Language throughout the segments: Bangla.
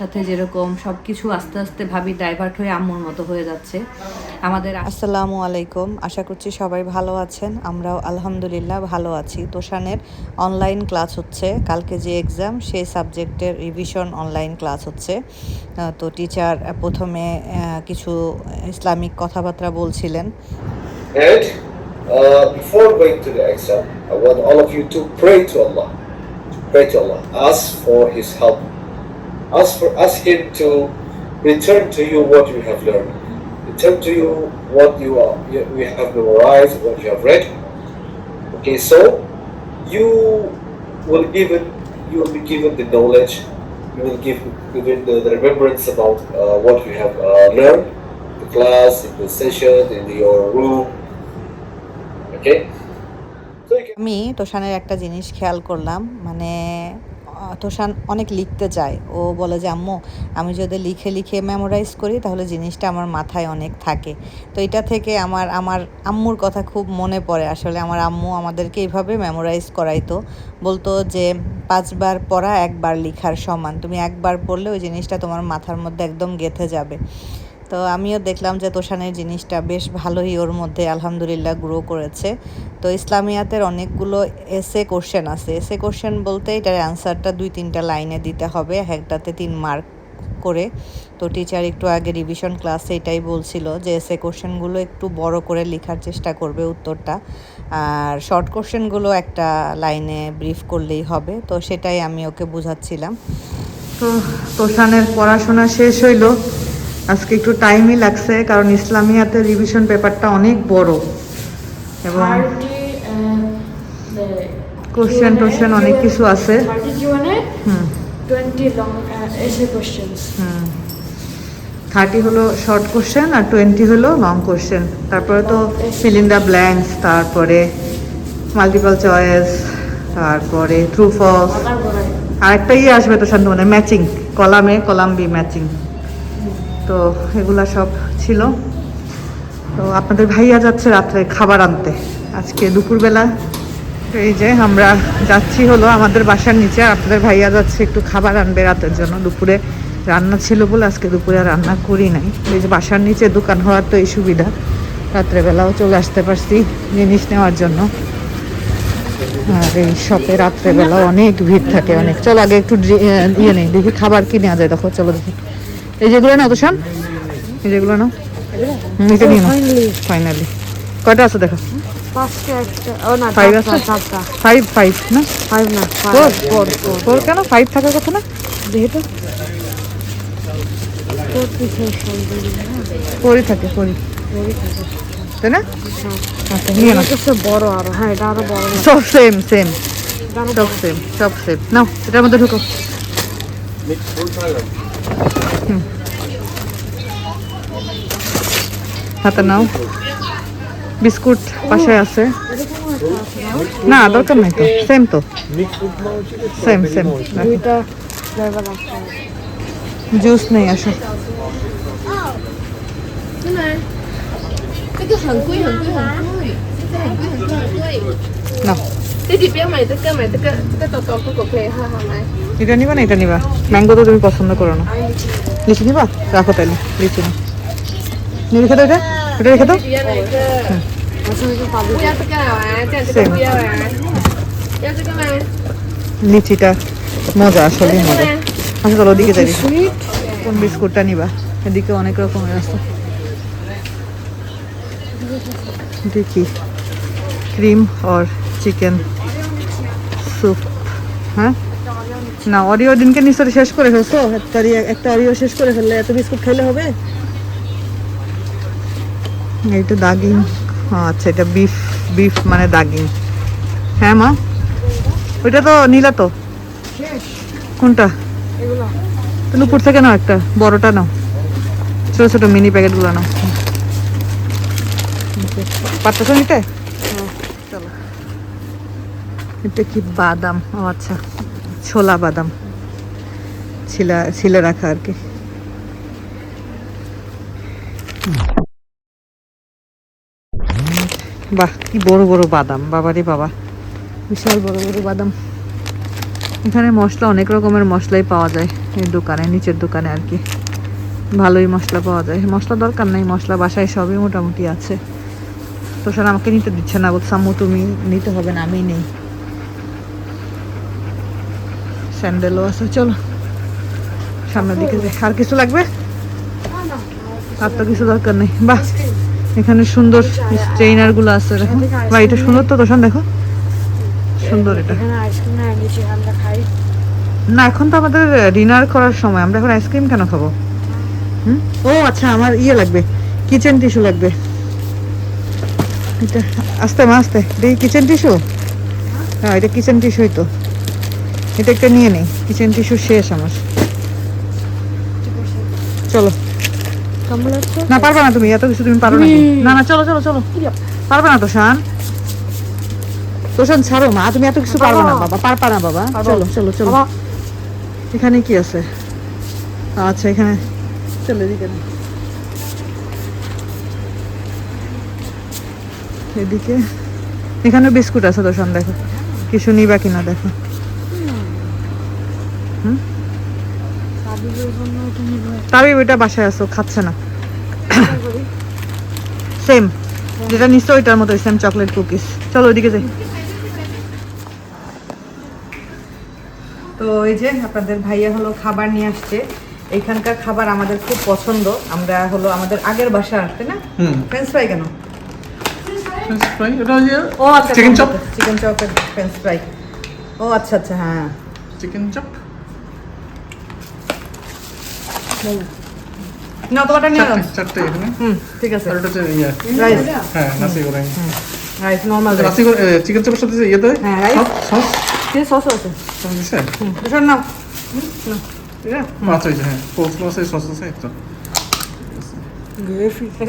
সাথে যেরকম সবকিছু আস্তে আস্তে ভাবি ডাইভার্ট হয়ে আম্মুর মতো হয়ে যাচ্ছে আমাদের। আসসালামু আলাইকুম, আশা করছি সবাই ভালো আছেন। আমরাও আলহামদুলিল্লাহ ভালো আছি। তোষানের অনলাইন ক্লাস হচ্ছে, কালকে যে এক্সাম সেই সাবজেক্টের রিভিশন অনলাইন ক্লাস হচ্ছে। তো টিচার প্রথমে কিছু ইসলামিক কথাবার্তা বলছিলেন। And before going to the exam, I want all of you to pray to Allah. Pray to Allah. Ask for His help. Ask Him to return to you what you have learned. Return to you what you have memorized, what you have read. Okay, so you you will be given the knowledge. You will given the remembrance about what you have learned, the class, in the session, in your room. Okay. আমি তোষানের একটা জিনিস খেয়াল করলাম, মানে তোষান অনেক লিখতে চায়। ও বলে যে আম্মু, আমি যদি লিখে লিখে মেমোরাইজ করি তাহলে জিনিসটা আমার মাথায় অনেক থাকে। তো এটা থেকে আমার আম্মুর কথা খুব মনে পড়ে। আসলে আমার আম্মু আমাদেরকে এইভাবে মেমোরাইজ করাইতো, বলতো যে 5 বার পড়া 1 বার লেখার সমান। তুমি 1 বার পড়লে ওই জিনিসটা তোমার মাথার মধ্যে একদম গেঁথে যাবে। তো আমিও দেখলাম যে তোষানের জিনিসটা বেশ ভালোই ওর মধ্যে আলহামদুলিল্লাহ গ্রো করেছে। তো ইসলামিয়াতের অনেকগুলো এসে কোশ্চেন আছে। এসে কোশ্চেন বলতে এটার অ্যান্সারটা 2-3টা লাইনে দিতে হবে, একটাতে 3 মার্ক করে। তো টিচার একটু আগে রিভিশন ক্লাসে এটাই বলছিল যে এসে কোশ্চেনগুলো একটু বড় করে লেখার চেষ্টা করবে উত্তরটা, আর শর্ট কোশ্চেনগুলো একটা লাইনে ব্রিফ করলেই হবে। তো সেটাই আমি ওকে বুঝাচ্ছিলাম। তো তোষানের পড়াশোনা শেষ হইল। আজকে একটু টাইমই লাগছে, কারণ ইসলামিয়াতে রিভিশন পেপারটা অনেক বড় এবং কোশ্চেন টোশ্চেন অনেক কিছু আছে। 30 হলো শর্ট কোশ্চেন আর 20 হলো লং কোশ্চেন। তারপরে তো ফিল ইন দ্য ব্ল্যাঙ্কস, তারপরে মাল্টিপল চয়েস, তারপরে ট্রু ফলস, আরেকটা আসবে তো শান্ত মানে ম্যাচিং, কলাম বি ম্যাচিং। তো এগুলা সব ছিল। তো আপনাদের ভাইয়া যাচ্ছে রাত্রে খাবার আনতে আজকে দুপুরবেলা। এই যে আমরা যাচ্ছি হলো আমাদের বাসার নিচে, আর আপনাদের ভাইয়া যাচ্ছে একটু খাবার আনবে রাতের জন্য। দুপুরে রান্না ছিল বলে আজকে দুপুরে রান্না করি নাই। এই যে বাসার নিচে দোকান হওয়ার তো এই সুবিধা, রাত্রেবেলাও চলে আসতে পারছি জিনিস নেওয়ার জন্য। আর এই শপে রাত্রেবেলা অনেক ভিড় থাকে অনেক। চল আগে একটু নেই, দেখি খাবার কি নেওয়া যায়। দেখো চলো দেখি, এই যেগুলো না তোষান, এই যেগুলো না এটা নিয়ে নাও ফাইনালি। কয়টা আছে দেখো? 5 আছে? 5 না 4 কেন 5 থাকার কথা না? যেহেতু 4 থাকে তাই না? আচ্ছা নিয়ে নাও। বড় আরো, হ্যাঁ এটা আরো বড়। সব সেম সব সেম নাও, এটার মধ্যে ঢুকো। হাতে নাও। বিস্কুট পাশে আছে না, দরকার নেই তো, সেম তো সেম দুইটা ফ্লেভার আছে। জুস নেই আসো।这个很贵，现在很贵，না 弟弟不要买这个，买这个多多狗狗可以喝，好吗？ এটা নিবা না এটা নিবা? ম্যাঙ্গো তো তুমি পছন্দ করো না। লিচু নিবা? রাখো তাহলে লিচু না, নিয়ে রেখে দাও। এটা রেখে দাও।弟弟要哪个？不要这个了啊，这样这个不要啊，要这个吗？ লিচিটা মজা, আসলে মজা। আচ্ছা চলো ওদিকে যাই। কোন বিস্কুটটা নিবা? এদিকে অনেক রকমের আছে, দেখি। ক্রিম আর চিকেন স্যুপ। হ্যাঁ না, অরিও দিনকে নিশ্চয় শেষ করে ফেলছো। একটা অরিও শেষ করে ফেললে এত বিস্কুট খাইলে হবে? এইটা দাগিং। আচ্ছা এটা বিফ মানে দাগিং। হ্যাঁ মা, ওইটা তো নিলা তো। কোনটা? উপর থেকে নাও, একটা বড়টা নাও, ছোট ছোট মিনি প্যাকেটগুলো নাও। পারতেছো নিতে? চলো। এটা কি বাদাম? ও আচ্ছা, ছোলা বাদাম ছিলে রাখা আর কি। বাহ কি বড় বড় বাদাম, বাবারে বাবা, বিশাল বড় বড় বাদাম। এখানে মশলা অনেক রকমের মশলাই পাওয়া যায় এই দোকানে, নিচের দোকানে আর কি। ভালোই মশলা পাওয়া যায়, মশলা দরকার নেই, মশলা বাসায় সবই মোটামুটি আছে। তো স্যার আমাকে নিতে দিচ্ছে না, বলছে আম্মু তুমি নিতে হবে না, আমি নেই। স্যান্ডেলও আছে, চলো সামনের দিকে যাই। আর কিছু লাগবে? আর তো কিছু দরকার নেই। বাহ, এখানে সুন্দর ট্রেইনার গুলো আছে, দেখো বা এটা সুন্দর তো দোকান, দেখো সুন্দর এটা। এখানে আইসক্রিম না এনেছি, আমরা খাই। না এখন তো আমাদের ডিনার করার সময়, আমরা এখন আইসক্রিম কেন খাবো? ও আচ্ছা, আমার ইয়ে লাগবে, কিচেন টিস্যু লাগবে। এটা আস্তে মা আস্তে, এটা কিচেন টিস্যু। হ্যাঁ এটা কিচেন টিস্যুই তো, এটা একটা নিয়ে নেই, কিচেন টিস্যু শেষ আমার। চলো। না পারবে না তুমি, এত কিছু তুমি পারো না। না না চলো চলো চলো, পারবে না তোষান, তোষান ছাড়ো মা, তুমি এত কিছু পারবে না বাবা, পারবা না বাবা। চলো চলো চলো। এখানে কি আছে? আচ্ছা এখানে চলো, এদিকে না, এদিকে। এখানে বিস্কুট আছে তোষান, দেখো কিছু নিবা কিনা দেখো। তাবিব ওইটা বাসায় আছো, খাচ্ছে না। সেম যেটা নিশ্চয় ওইটার মতো সেম চকলেট কুকিজ। চলো ওইদিকে যাই। তো এই যে আপনাদের ভাইয়া হলো খাবার নিয়ে আসছে। এখানকার খাবার আমাদের খুব পছন্দ। আমরা হলো আমাদের আগের বাসা আসতে না, ফ্রেঞ্চ ফ্রাই কেন? ও আচ্ছা, chicken chop, chicken chop French fry. ও আচ্ছা আচ্ছা, হ্যাঁ চিকেন চপ। না তোমারটা নিয়ে নাও। চারটে এখানে। ঠিক আছে। আর ওটা ইয়ে রাইস, হ্যাঁ নাসি গোরাং। রাইস নরমাল নাসি চিকেন চপের সাথে ইয়ে দেয়, হ্যাঁ রাইস সস কি সস আছে? সস দিছে। দুশো নাও। মাছ হয়েছে, হ্যাঁ কোলস্লো আছে, সস আছে তো।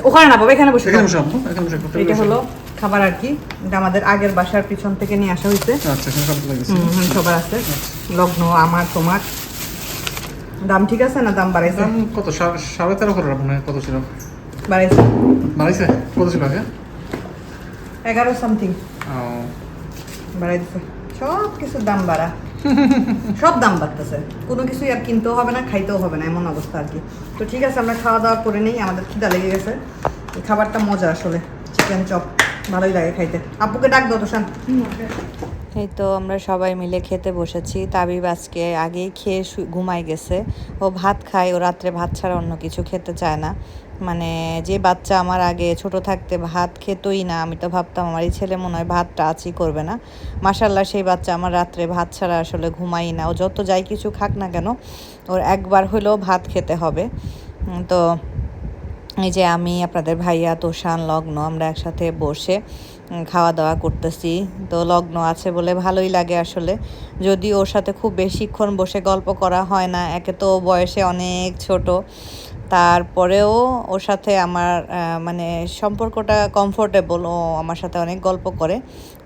ওখানে না বাবা, এখানে বসে এখানে খাও। বসে আপু, এখানে বসে করতে। এটা হলো খাবার আর কি, এটা আমাদের আগের বাসার পিছন থেকে নিয়ে আসা হয়েছে। আচ্ছা এখানে সব লাগছে। সবার আছে, লগ্ন আমার তোমার। দাম ঠিক আছে না দাম বাড়াইছে? দাম কত? 13.5 করে মনে হয়, কত ছিল? বাড়াইছে, বাড়াইছে কত ছিল আগে? 11 সামথিং ও বাড়াই দিছে। সব কিছুর দাম বাড়া, সব দাম বাড়তেছে, কোনো কিছুই আর কিনতেও হবে না, খাইতেও হবে না, এমন অবস্থা আর কি। তো ঠিক আছে, আমরা খাওয়া দাওয়া করে নেই, আমাদের খিদা লেগে গেছে। এই খাবারটা মজা আসলে, চিকেন চপ ভালোই লাগে খাইতে। আপুকে ডাক দাও তোষান। এই তো আমরা সবাই মিলে খেতে বসেছি। তাবিব আজকে আগেই খেয়ে ঘুমাই গেছে। ও ভাত খায়, ও রাত্রে ভাত ছাড়া অন্য কিছু খেতে চায় না। মানে যে বাচ্চা আমার আগে ছোট থাকতে ভাত খেতই না, আমি তো ভাবতাম আমার এই ছেলে মনে হয় ভাতটা আজই করবে না। মাশাল্লাহ সেই বাচ্চা আমার রাত্রে ভাত ছাড়া আসলে ঘুমাই না। ও যত যাই কিছু খাক না কেন, ওর একবার হলেও ভাত খেতে হবে। তো এই যে আমি, আপনাদের ভাইয়া, তোষান, লগ্ন আমরা একসাথে বসে খাওয়া দাওয়া করতেছি। তো লগ্ন আছে বলে ভালোই লাগে আসলে, যদি ওর সাথে খুব বেশিক্ষণ বসে গল্প করা হয় না। একে তো বয়সে অনেক ছোট, তারপরেও ওর সাথে আমার মানে সম্পর্কটা কমফোর্টেবল। ও আমার সাথে অনেক গল্প করে,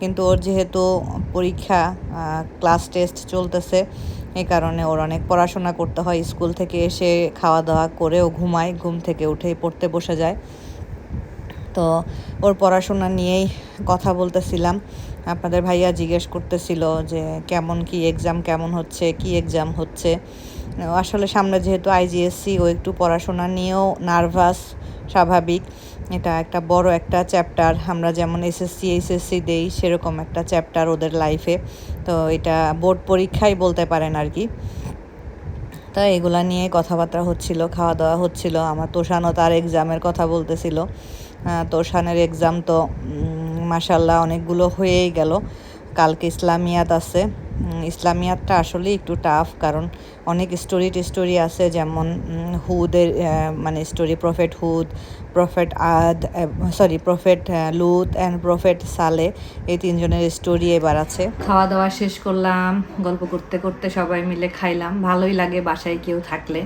কিন্তু ওর যেহেতু পরীক্ষা, ক্লাস টেস্ট চলতেছে, এই কারণে ওর অনেক পড়াশোনা করতে হয়। স্কুল থেকে এসে খাওয়া দাওয়া করে ও ঘুমায়, ঘুম থেকে উঠেই পড়তে বসে যায়। তো ওর পড়াশোনা নিয়েই কথা বলতেছিলাম। আপনাদের ভাইয়া জিজ্ঞেস করতেছিল যে কেমন কি এক্সাম, কেমন হচ্ছে, কি এক্সাম হচ্ছে। আসলে সামনে যেহেতু আইজিএসসি, ও একটু পড়াশোনা নিয়েও নার্ভাস, স্বাভাবিক। এটা একটা বড় একটা চ্যাপ্টার, আমরা যেমন এইচএসসি দেই সেরকম একটা চ্যাপ্টার ওদের লাইফে। তো এটা বোর্ড পরীক্ষাই বলতে পারেন আর কি। তো এগুলা নিয়ে কথাবার্তা হচ্ছিল, খাওয়া দাওয়া হচ্ছিল। আমার তোষানও তার এক্সামের কথা বলতেছিল। তোষানের এক্সাম তো মাশাল্লাহ অনেকগুলো হয়েই গেল। কালকে ইসলামিয়াত আছে। ইসলামিয়াতটা আসলে একটু টাফ, কারণ অনেক স্টোরি আছে, যেমন হুদের মানে story, prophet Hud, prophet prophet Lut and prophet সালে, এই তিনজনের স্টোরি এবার আছে। খাওয়া দাওয়া শেষ করলাম, গল্প করতে করতে সবাই মিলে খাইলাম। ভালোই লাগে বাসায় কেউ থাকলে।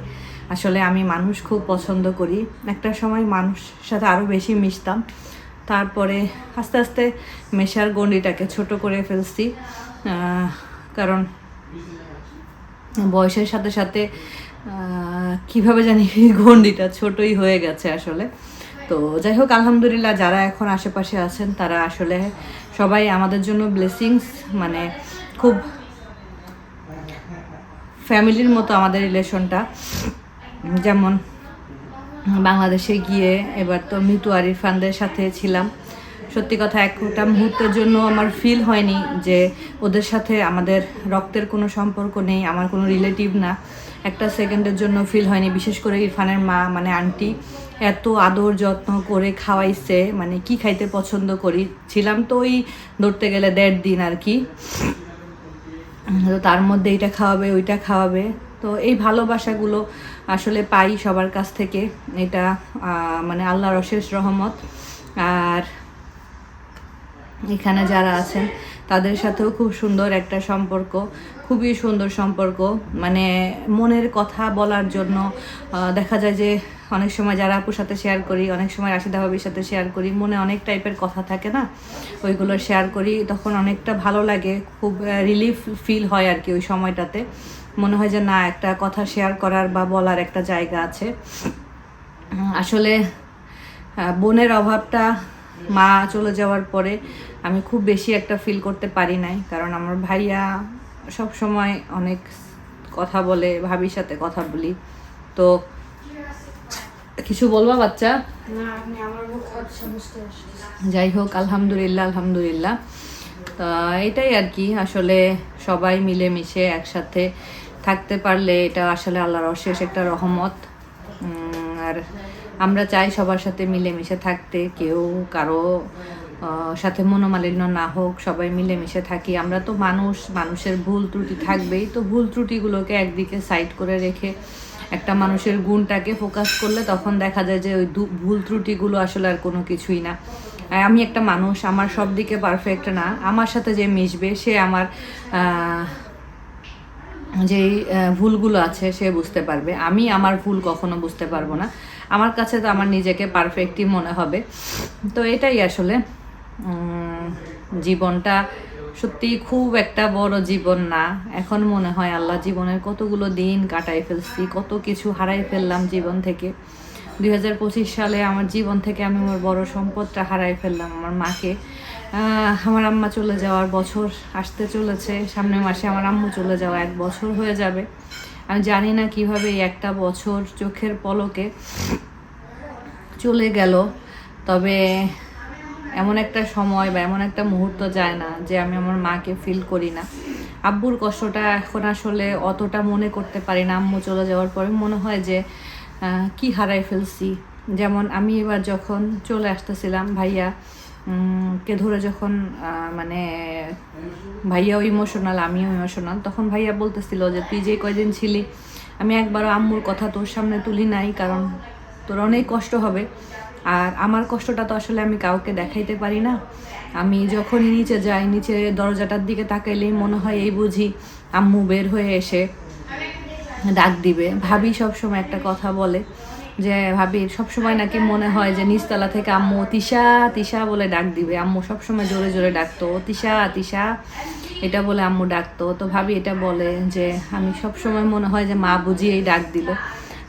আসলে আমি মানুষ খুব পছন্দ করি। একটা সময় মানুষের সাথে আরও বেশি মিশতাম, তারপরে আস্তে আস্তে মেশার গণ্ডিটাকে ছোট করে ফেলছি, কারণ বয়সের সাথে সাথে কিভাবে জানি গণ্ডিটা ছোটই হয়ে গেছে আসলে। তো যাই হোক, আলহামদুলিল্লাহ যারা এখন আশেপাশে আছেন তারা আসলে সবাই আমাদের জন্য ব্লেসিংস, মানে খুব ফ্যামিলির মতো আমাদের রিলেশনটা। যেমন বাংলাদেশে গিয়ে এবার তো মিতু আর ইরফানদের সাথে ছিলাম, সত্যি কথা একটা মুহূর্তের জন্য আমার ফিল হয়নি যে ওদের সাথে আমাদের রক্তের কোনো সম্পর্ক নেই, আমার কোনো রিলেটিভ না, একটা সেকেন্ডের জন্য ফিল হয়নি। বিশেষ করে ইরফানের মা মানে আন্টি এত আদর যত্ন করে খাওয়াইছে, মানে কি খাইতে পছন্দ করি ছিলাম তো ওই ধরতে গেলে 1.5 দিন আর কি, তো তার মধ্যে এইটা খাওয়াবে ওইটা খাওয়াবে। তো এই ভালোবাসাগুলো আসলে পাই সবার কাছ থেকে, এটা মানে আল্লাহর অশেষ রহমত। আর এখানে যারা আছেন তাদের সাথেও খুব সুন্দর একটা সম্পর্ক, খুবই সুন্দর সম্পর্ক, মানে মনের কথা বলার জন্য দেখা যায় যে অনেক সময় যারা আপুর সাথে শেয়ার করি, অনেক সময় রাশিদা ভাবির সাথে শেয়ার করি, মনে অনেক টাইপের কথা থাকে না, ওইগুলো শেয়ার করি, তখন অনেকটা ভালো লাগে, খুব রিলিফ ফিল হয় আর কি ওই সময়টাতে। মনে হয় যে না, একটা কথা শেয়ার করার বা বলার একটা জায়গা আছে। আসলে বোনের অভাবটা মা চলে যাওয়ার পরে আমি খুব বেশি একটা ফিল করতে পারি নাই, কারণ আমার ভাইয়া সব সময় অনেক কথা বলে, ভাবির সাথে কথা বলি। তো কিছু বলবা বাচ্চা? না, আপনি আমার মুখ বুঝতে পারছেন। যাই হোক, আলহামদুলিল্লাহ আলহামদুলিল্লাহ। তো এটাই আর কি, আসলে সবাই মিলেমিশে একসাথে থাকতে পারলে এটা আসলে আল্লাহর অশেষ একটা রহমত। আর আমরা চাই সবার সাথে মিলেমিশে থাকতে, কেউ কারো সাথে মনোমালিন্য না হোক, সবাই মিলেমিশে থাকি। আমরা তো মানুষ, মানুষের ভুল ত্রুটি থাকবেই, তো ভুল ত্রুটিগুলোকে একদিকে সাইড করে রেখে একটা মানুষের গুণটাকে ফোকাস করলে তখন দেখা যায় যে ওই ভুল ত্রুটিগুলো আসলে আর কোনো কিছুই না। আমি একটা মানুষ, আমার সব দিকে পারফেক্ট না, আমার সাথে যে মিশবে সে আমার যেই ভুলগুলো আছে সে বুঝতে পারবে, আমি আমার ভুল কখনো বুঝতে পারবো না। আমার কাছে তো আমার নিজেকে পারফেক্টই মনে হবে। তো এটাই আসলে জীবনটা সত্যি খুব একটা বড় জীবন না। এখন মনে হয় আল্লাহ জীবনের কতগুলো দিন কাটাই ফেলছি, কত কিছু হারাই ফেললাম জীবন থেকে। 2025 সালে আমার জীবন থেকে আমি আমার বড় সম্পদটা হারাই ফেললাম, আমার মাকে। আমার আম্মা চলে যাওয়ার বছর আসতে চলেছে, সামনের মাসে আমার আম্মু চলে যাওয়া 1 বছর হয়ে যাবে। আমি জানি না কিভাবে এই একটা বছর চোখের পলকে চলে গেল, তবে এমন একটা সময় বা এমন একটা মুহূর্ত যায় না যে আমি আমার মাকে ফিল করি না। আব্বুর কষ্টটা এখন আসলে অতটা মনে করতে পারি না, আম্মু চলে যাওয়ার পরে মনে হয় যে কি হারাই ফেলছি। যেমন আমি এবার যখন চলে আসতেছিলাম ভাইয়া কে ধরে, যখন মানে ভাইয়াও ইমোশনাল আমিও ইমোশনাল, তখন ভাইয়া বলতেছিল যে তুই যে কয়দিন ছিলি আমি একবারও আম্মুর কথা তোর সামনে তুলি নাই, কারণ তোর অনেক কষ্ট হবে। আর আমার কষ্টটা তো আসলে আমি কাউকে দেখাইতে পারি না। আমি যখনই নিচে যাই, নিচে দরজাটার দিকে তাকাইলেই মনে হয় এই বুঝি আম্মু বের হয়ে এসে ডাক দিবে। ভাবি সবসময় একটা কথা বলে যে ভাবির সবসময় নাকি মনে হয় যে নিচতলা থেকে আম্মু তিশা তিশা বলে ডাক দিবে। আম্মু সবসময় জোরে জোরে ডাকতো তিশা তিশা, এটা বলে আম্মু ডাকতো। তো ভাবি এটা বলে যে আমি সবসময় মনে হয় যে মা বুঝিয়েই ডাক দিল।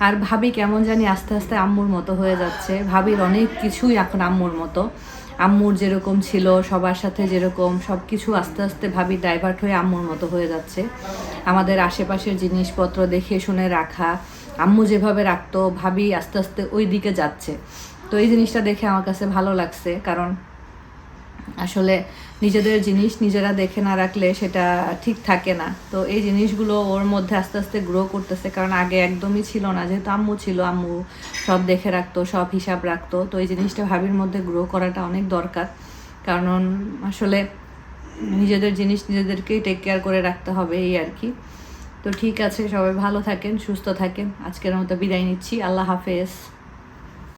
আর ভাবি কেমন জানি আস্তে আস্তে আম্মুর মতো হয়ে যাচ্ছে। ভাবির অনেক কিছুই এখন আম্মুর মতো, আম্মুর যেরকম ছিল সবার সাথে যেরকম সব কিছু আস্তে আস্তে ভাবি ডাইভার্ট হয়ে আম্মুর মতো হয়ে যাচ্ছে। আমাদের আশেপাশের জিনিসপত্র দেখে শুনে রাখা, আম্মু যেভাবে রাখতো ভাবি আস্তে আস্তে ওই দিকে যাচ্ছে। তো এই জিনিসটা দেখে আমার কাছে ভালো লাগছে, কারণ আসলে নিজেদের জিনিস নিজেরা দেখে না রাখলে সেটা ঠিক থাকে না। তো এই জিনিসগুলো ওর মধ্যে আস্তে আস্তে গ্রো করতেছে, কারণ আগে একদমই ছিল না, যেহেতু আম্মু ছিল, আম্মু সব দেখে রাখতো, সব হিসাব রাখতো। তো এই জিনিসটা ভাবির মধ্যে গ্রো করাটা অনেক দরকার, কারণ আসলে নিজেদের জিনিস নিজেদেরকেই টেক কেয়ার করে রাখতে হবে, এই আর কি। তো ঠিক আছে, সবাই ভালো থাকেন, সুস্থ থাকেন। আজকের মতো বিদায় নিচ্ছি, আল্লাহ হাফেজ।